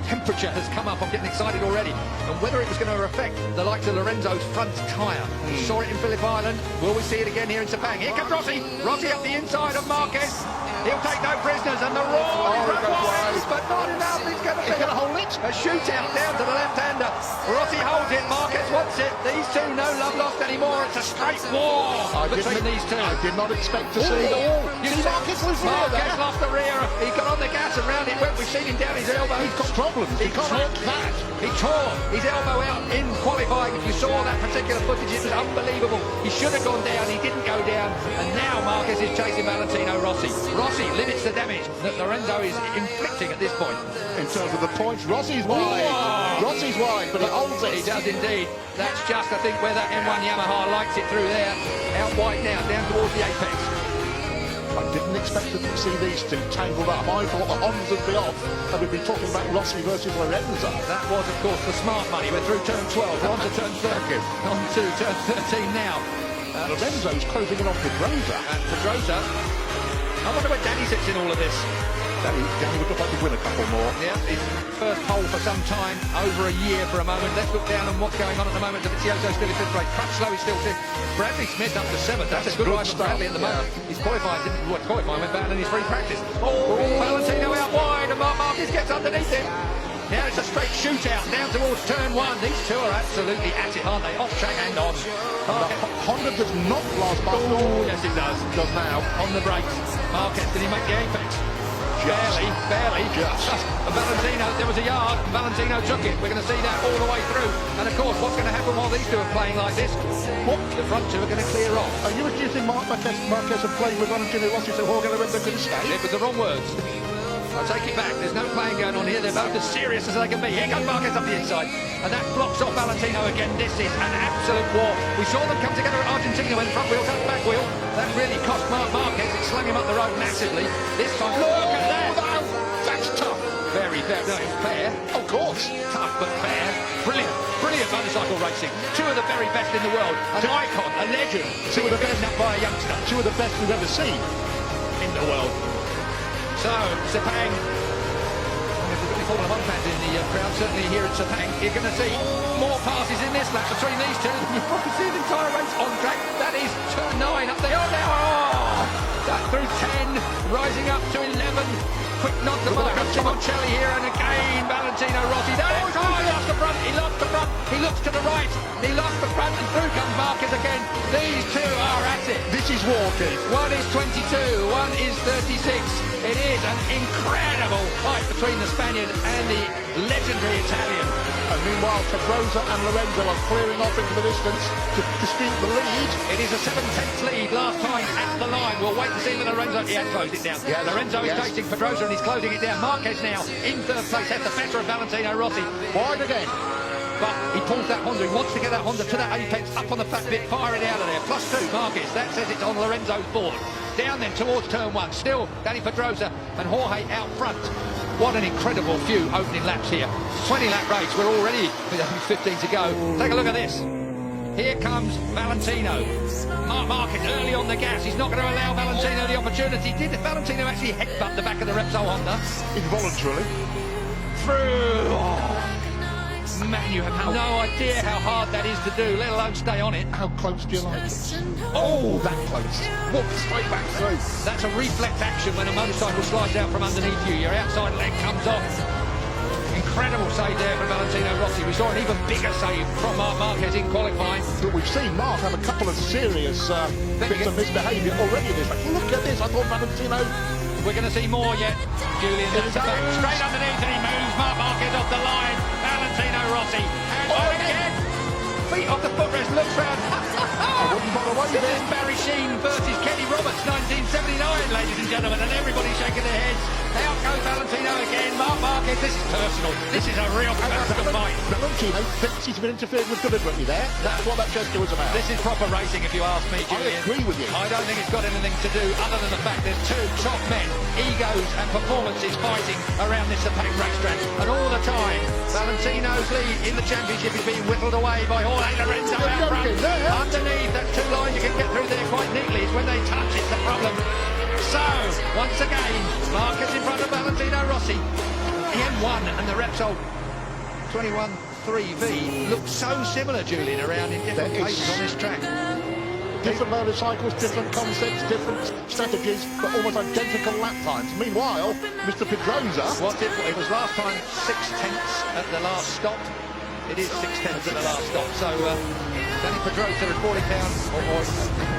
temperature has come up. I'm getting excited already. And whether it was going to affect the likes of Lorenzo's front tyre. We saw it in Phillip Island. Will we see it again here in Sepang? Here comes Rossi. Rossi up the inside of Marquez. He'll take no prisoners, and the roar is wide, but not enough. He's going to hold it. A shootout down to the left-hander. Rossi holds it. Marquez wants it. These two, no love lost anymore. It's a straight war between these two. I did not expect to see the wall. You see Marquez lose the rear there. Lost the rear. He got on the gas and round it went. We've seen him down his elbow. He's got problems. He can't act that. He tore his elbow out in qualifying. If you saw that particular footage, it was unbelievable. He should have gone down. He didn't go down. And now Marquez is chasing Valentino Rossi. Rossi limits the damage that Lorenzo is inflicting at this point. In terms of the points, Rossi's wide. Whoa. Rossi's wide, but he holds it. He does indeed. That's just, I think, where that M1 Yamaha likes it through there. Out wide now, down towards the apex. I didn't expect to see these two tangled up. I thought the Hondas would be off, and we'd be talking about Rossi versus Lorenzo. That was, of course, the smart money. We're through turn 12. We're on to turn 13. On to turn 13 now. Lorenzo's closing in on Pedrosa. And Pedrosa, I wonder where Danny sits in all of this. Danny would look like to win a couple more. Yeah, his first pole for some time, over a year for a moment. Let's look down on what's going on at the moment. Dovizioso's still in fifth place. Crutchlow is still fifth. Bradley Smith up to seventh. That's a good ride for Bradley at the moment. He's qualified, went bad in his free practice. Valentino out wide, and Marquez gets underneath him. Now it's a straight shootout down towards turn one. These two are absolutely at it, aren't they? Off track and on. Honda does not last past all. Yes, it does. Does now. On the brakes. Marquez, did he make the apex? Barely. Just. Valentino, there was a yard, Valentino took it. We're going to see that all the way through. And of course, what's going to happen while these two are playing like this? The front two are going to clear off. Are you accusing Marquez of playing with Valentino Rossi so Jorge Lorenzo couldn't stay? It was the wrong words. I take it back. There's no playing going on here. They're both as serious as they can be. Here comes Marquez up the inside. And that blocks off Valentino again. This is an absolute war. We saw them come together at Argentina when front wheel touched back wheel. That really cost Marquez. It slung him up the road massively. This time, look at that. That's tough. Very fair. No, it's fair. Of course. Tough, but fair. Brilliant motorcycle racing. Two of the very best in the world. An icon, a legend. Two of the best up by a youngster. Two of the best we've ever seen in the world. So, Sepang, if we've got any Formula 1 fans in the crowd, certainly here at Sepang, you're going to see more passes in this lap between these two. You've probably seen the entire race on track. That is turn 9 up there. That through 10, rising up to 11. Quick nod to Marco Simoncelli here, and again Valentino Rossi. He lost the front, he lost the front, he looks to the right, he lost the front, and through comes Marquez again. These two are at it. This is war, Keith. One is 22, one is 36. It is an incredible fight between the Spaniard and the legendary Italian. And meanwhile, Pedrosa and Lorenzo are clearing off into the distance to dispute the lead. It is a 7/10 lead last time at the line. We'll wait to see when Lorenzo... He has closed it down. Yes, Lorenzo is chasing Pedrosa and he's closing it down. Marquez now in third place has the better of Valentino Rossi. Wide again. But he pulls that Honda. He wants to get that Honda to that apex, up on the flat bit, fire it out of there. +2 Marquez. That says it's on Lorenzo's board. Down then towards turn 1. Still Danny Pedrosa and Jorge out front. What an incredible few opening laps here. 20-lap race. We're already with only 15 to go. Take a look at this. Here comes Valentino. Marquez early on the gas. He's not going to allow Valentino the opportunity. Did Valentino actually headbutt the back of the Repsol Honda? Involuntarily. Through. Oh. Man, you have no idea how hard that is to do, let alone stay on it. How close do you like it? Oh, that close. Walk straight back through. That's a reflex action when a motorcycle slides out from underneath you. Your outside leg comes off. Incredible save there from Valentino Rossi. We saw an even bigger save from Marquez in qualifying. But we've seen Marc have a couple of serious bits of misbehaviour already in this. Look at this. I thought Valentino... We're going to see more yet. Julian, straight underneath and he moves Marquez off the line. Valentino Rossi. And again. Feet off the footrest, looks round. This is Barry Sheen versus Kenny Roberts, 1979, ladies and gentlemen, and everybody's shaking their heads. Out goes Valentino again. Marquez, this is personal. This is a real personal fight. Valentino thinks he's been interfered with deliberately there. That's what that gesture was about. This is proper racing, if you ask me, Julian. I agree with you. I don't think it's got anything to do other than the fact there's two top men, egos and performances fighting around this Sepang racetrack. And all the time, Valentino's lead in the championship is being whittled away by Jorge Lorenzo out front. Underneath, that two lines you can get through there quite neatly. It's when they touch, it's the problem. So, once again, Marquez in front of Valentino Rossi. the M1 and the Repsol 21-3V look so similar, Julian, around in different places on this track. Different motorcycles, different concepts, different strategies, but almost identical lap times. Meanwhile, Mr. Pedrosa... What's it? It was last time 6/10 at the last stop. It is 6/10 at the last stop. So Danny Pedrosa is falling down, or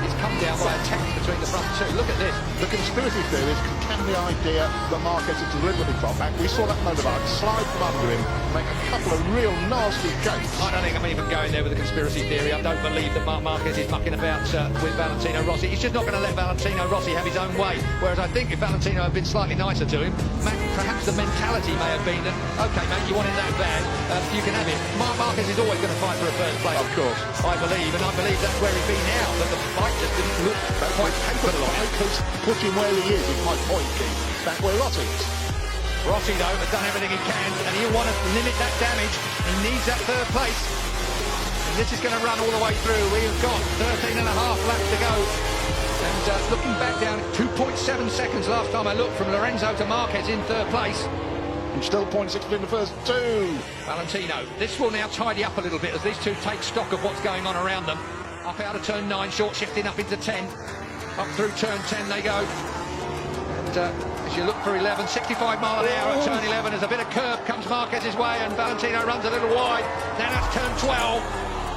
he's come down by a tenth between the front two. Look at this. The conspiracy theories can the idea that Marquez is deliberately dropped back. We saw that motorbike slide from under him, make a couple of real nasty jumps. I don't think I'm even going there with the conspiracy theory. I don't believe that Marc Marquez is mucking about with Valentino Rossi. He's just not going to let Valentino Rossi have his own way. Whereas I think if Valentino had been slightly nicer to him, perhaps the mentality may have been that, OK, mate, you want it that bad, you can have it. Marc Marquez is always going to fight for a first place. Of course. I believe, and I believe that's where he's been now, but the fight just didn't look quite capable of it. Has put him where he is my point, Keith. Back where Rossi is. Rossi, though, has done everything he can, and he'll want to limit that damage. He needs that third place. And this is going to run all the way through. We've got 13 and a half laps to go. And looking back down, 2.7 seconds last time I looked from Lorenzo to Marquez in third place. And still 0.6 in the first two. Valentino. This will now tidy up a little bit as these two take stock of what's going on around them. Up out of turn 9, short shifting up into 10. Up through turn 10 they go. And as you look for 11, 65 mile an hour at turn 11, as a bit of curb comes Marquez's way and Valentino runs a little wide. Then that's turn 12.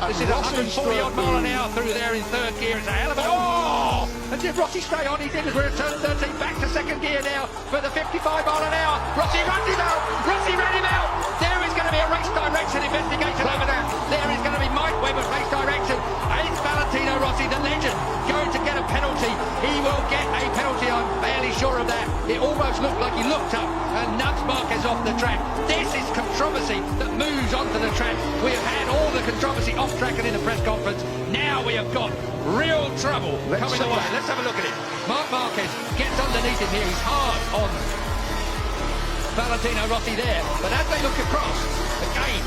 This is 140 odd mile an hour through there in third gear. It's a hell of a... Oh! And did Rossi stay on? He did as we're at turn 13. Back to second gear now for the 55 mile an hour. Rossi runs him out. Rossi ran him out. There is going to be a race direction investigation over there. There is going to be Mike Webber's race direction. And it's Valentino Rossi, the legend, going to get a penalty. He will get a penalty. I'm fairly sure of that. It almost looked like he looked up and nudged Marquez off the track. This is controversy that moves onto the track. We have had all the controversy off track and in the press conference. Now we have got real trouble coming away. Let's have a look at it. Marc Marquez gets underneath him here. He's hard on Valentino Rossi there. But as they look across, again,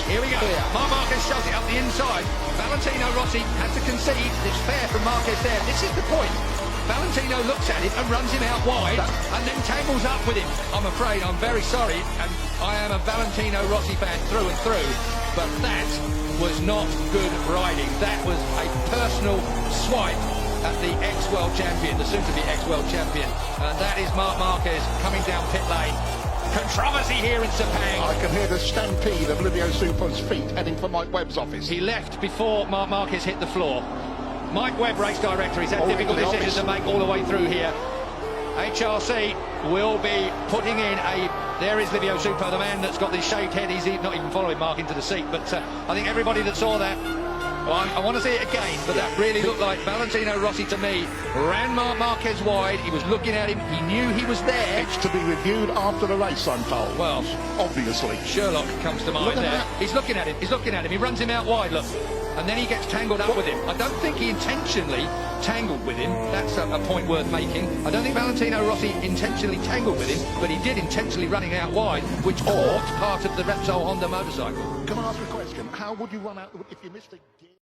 here we go. Marc Marquez shoves it up the inside. Valentino Rossi had to concede. It's fair from Marquez there. This is the point. Valentino looks at it and runs him out wide and then tangles up with him. I'm afraid, I'm very sorry, and I am a Valentino Rossi fan through and through, but that was not good riding. That was a personal swipe at the ex-world champion, the soon-to-be ex-world champion. And that is Marc Marquez coming down pit lane. Controversy here in Sepang. I can hear the stampede of Livio Super's feet heading for Mike Webb's office. He left before Marc Marquez hit the floor. Mike Webb, race director, he's had difficult decisions to make all the way through here. HRC will be putting in a... There is Livio Super, the man that's got this shaved head. He's not even following Marc into the seat. But I think everybody that saw that... Well, I want to see it again, but that really looked like Valentino Rossi to me. Ran Marc Marquez wide. He was looking at him. He knew he was there. It's to be reviewed after the race, I'm told. Well, obviously. Sherlock comes to mind there. He's looking at him. He's looking at him. He runs him out wide, look. And then he gets tangled up with him. I don't think he intentionally tangled with him. That's a point worth making. I don't think Valentino Rossi intentionally tangled with him, but he did intentionally running out wide, which caught part of the Repsol Honda motorcycle. Can I ask a question? How would you run out if you missed it?